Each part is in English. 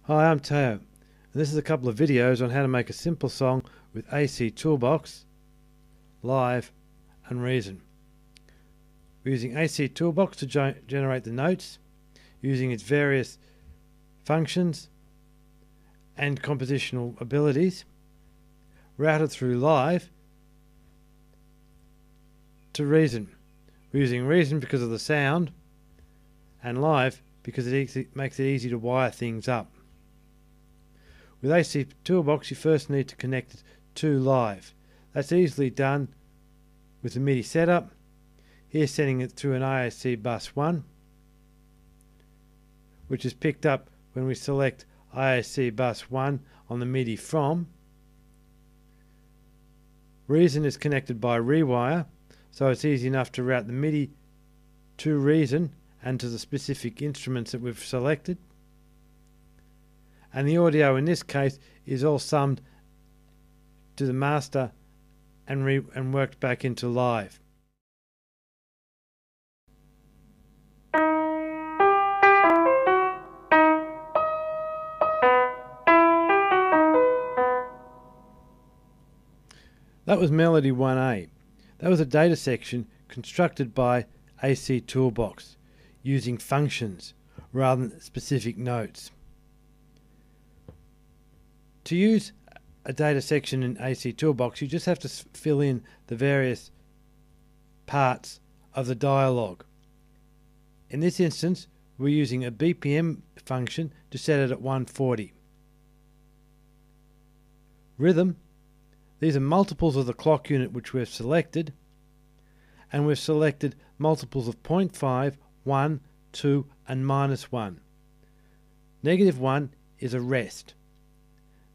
Hi, I'm Teo, and this is a couple of videos on how to make a simple song with AC Toolbox, Live and Reason. We're using AC Toolbox to generate the notes, using its various functions and compositional abilities, routed through Live to Reason. We're using Reason because of the sound, and Live because it makes it easy to wire things up. With AC Toolbox, you first need to connect it to Live. That's easily done with the MIDI setup. Here, sending it through an IAC bus 1, which is picked up when we select IAC bus 1 on the MIDI from. Reason is connected by rewire, so it's easy enough to route the MIDI to Reason and to the specific instruments that we've selected. And the audio in this case is all summed to the master and worked back into Live. That was Melody 1A. That was a data section constructed by AC Toolbox using functions rather than specific notes. To use a data section in AC Toolbox, you just have to fill in the various parts of the dialogue. In this instance, we're using a BPM function to set it at 140. Rhythm, these are multiples of the clock unit which we've selected, and we've selected multiples of 0.5, 1, 2 and -1. -1 is a rest.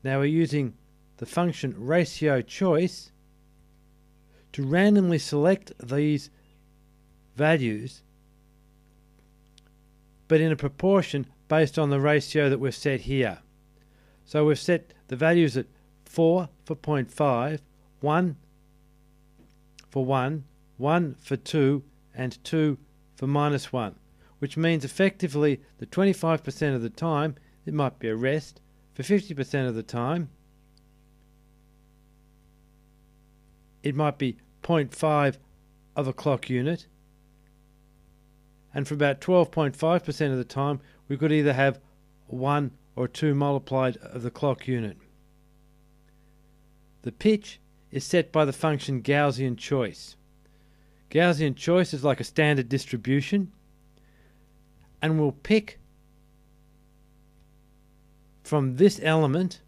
Now we're using the function ratio choice to randomly select these values, but in a proportion based on the ratio that we've set here. So we've set the values at 4 for 0.5, 1 for 1, 1 for 2 and 2 for -1, which means effectively that 25% of the time it might be a rest. For 50% of the time, it might be 0.5 of a clock unit, and for about 12.5% of the time, we could either have 1 or 2 multiplied of the clock unit. The pitch is set by the function Gaussian choice. Gaussian choice is like a standard distribution, and we'll pick from this element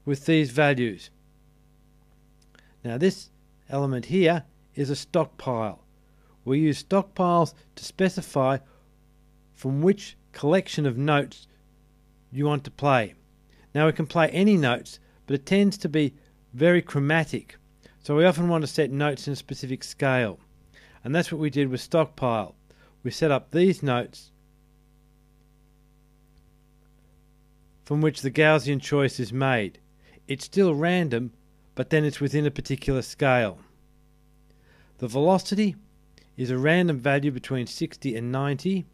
with these values. Now this element here is a stockpile. We use stockpiles to specify from which collection of notes you want to play. Now we can play any notes, but it tends to be very chromatic, so we often want to set notes in a specific scale, and that's what we did with stockpile. We set up these notes from which the Gaussian choice is made. It's still random, but then it's within a particular scale. The velocity is a random value between 60 and 90,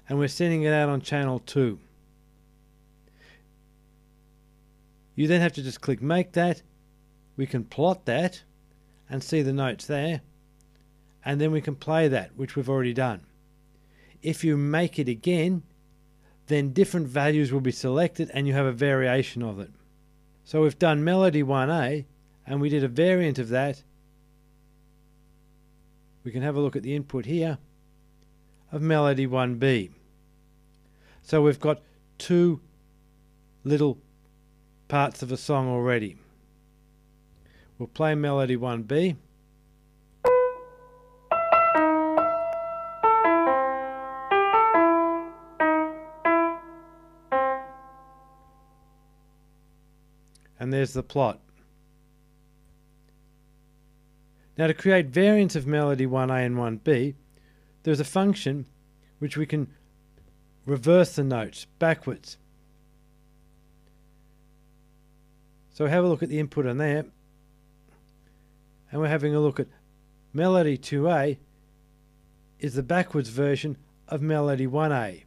and we're sending it out on channel 2. You then have to just click Make That. We can plot that and see the notes there, and then we can play that, which we've already done. If you make it again, then different values will be selected and you have a variation of it. So we've done Melody 1A and we did a variant of that. We can have a look at the input here of Melody 1B. So we've got 2 little parts of a song already. We'll play Melody 1B. And there's the plot. Now to create variants of Melody 1A and 1B, there's a function which we can reverse the notes backwards. So have a look at the input on there, and we're having a look at Melody 2A is the backwards version of Melody 1A.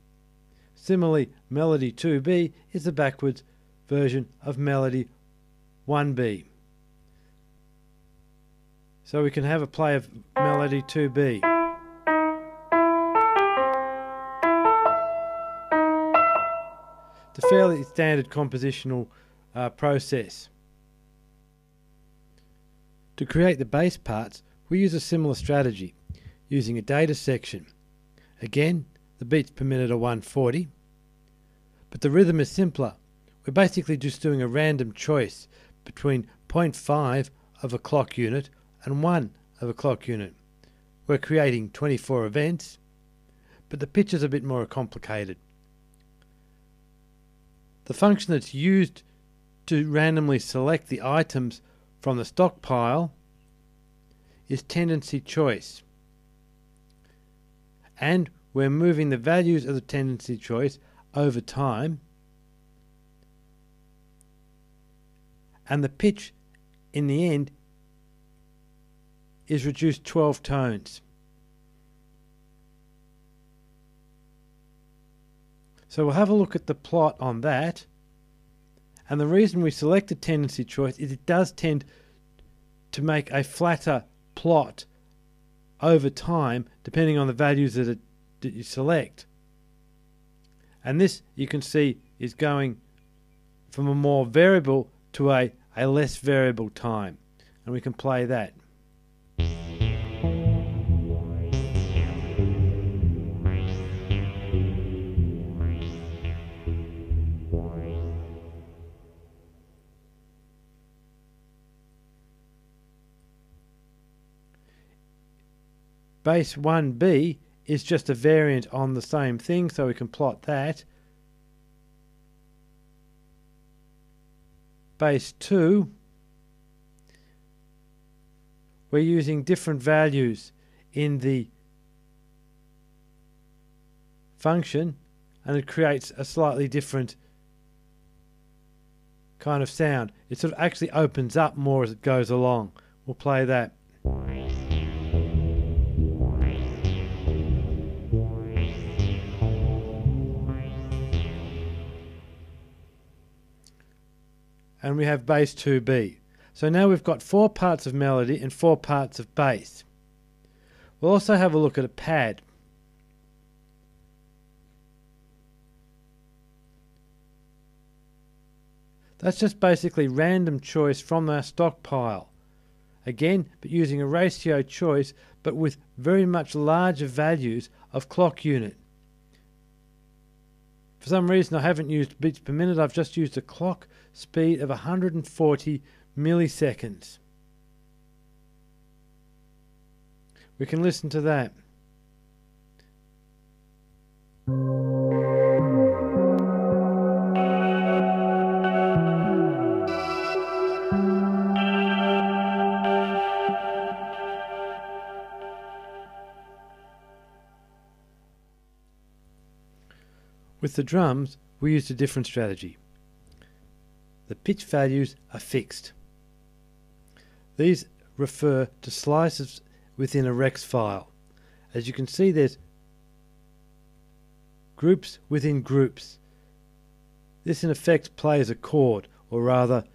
Similarly, melody 2B is the backwards version of melody 1B. So we can have a play of melody 2B. It's a fairly standard compositional process. To create the bass parts, we use a similar strategy, using a data section. Again, the beats per minute are 140, but the rhythm is simpler. We're basically just doing a random choice between 0.5 of a clock unit and 1 of a clock unit. We're creating 24 events, but the pitch is a bit more complicated. The function that's used to randomly select the items from the stockpile is tendency choice. And we're moving the values of the tendency choice over time, and the pitch in the end is reduced 12 tones. So we'll have a look at the plot on that, and the reason we select a tendency choice is it does tend to make a flatter plot over time depending on the values that you select. And this, you can see, is going from a more variable to a less variable time, and we can play that. Bass 1B is just a variant on the same thing, so we can plot that. Bass 2, we're using different values in the function, and it creates a slightly different kind of sound. It sort of actually opens up more as it goes along. We'll play that. And we have bass 2B. So now we've got 4 parts of melody and 4 parts of bass. We'll also have a look at a pad. That's just basically random choice from our stockpile. Again, but using a ratio choice, but with very much larger values of clock unit. For some reason I haven't used beats per minute, I've just used a clock speed of 140 milliseconds. We can listen to that. With the drums, we used a different strategy. The pitch values are fixed. These refer to slices within a Rex file. As you can see, there's groups within groups. This in effect plays a chord, or rather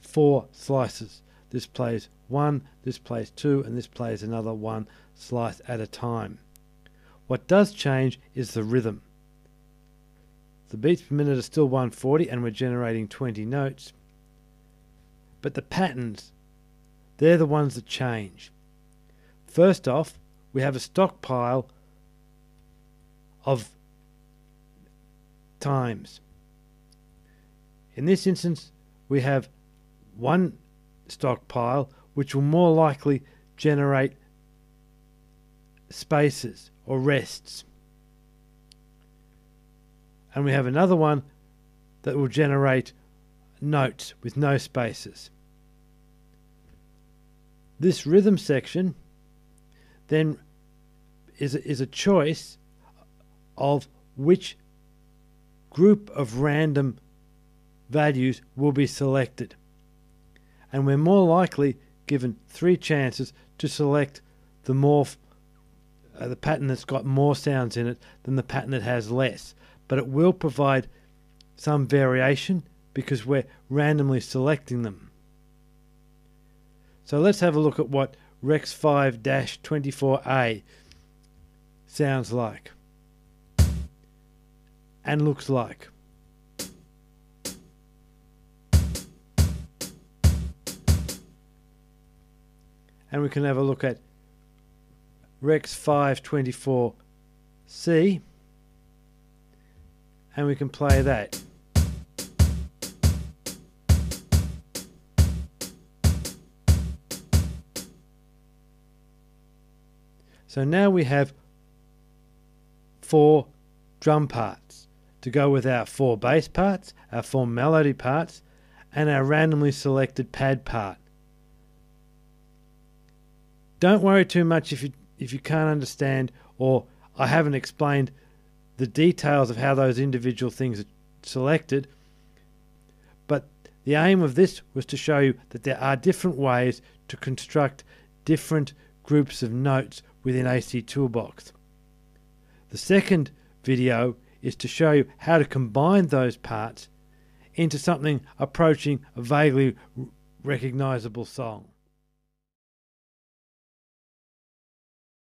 4 slices. This plays 1, this plays 2, and this plays another 1 slice at a time. What does change is the rhythm. The beats per minute are still 140 and we're generating 20 notes. But the patterns, they're the ones that change. First off, we have a stockpile of times. In this instance, we have one stockpile which will more likely generate spaces or rests. And we have another one that will generate notes with no spaces. This rhythm section then is a choice of which group of random values will be selected. And we're more likely given 3 chances to select the pattern that's got more sounds in it than the pattern that has less. but it will provide some variation because we're randomly selecting them. So let's have a look at what Rex 5-24A sounds like and looks like. And we can have a look at Rex 5-24C, and we can play that. So now we have 4 drum parts to go with our 4 bass parts, our 4 melody parts, and our randomly selected pad part. Don't worry too much if you can't understand or I haven't explained the details of how those individual things are selected. But the aim of this was to show you that there are different ways to construct different groups of notes within AC Toolbox. The second video is to show you how to combine those parts into something approaching a vaguely recognizable song.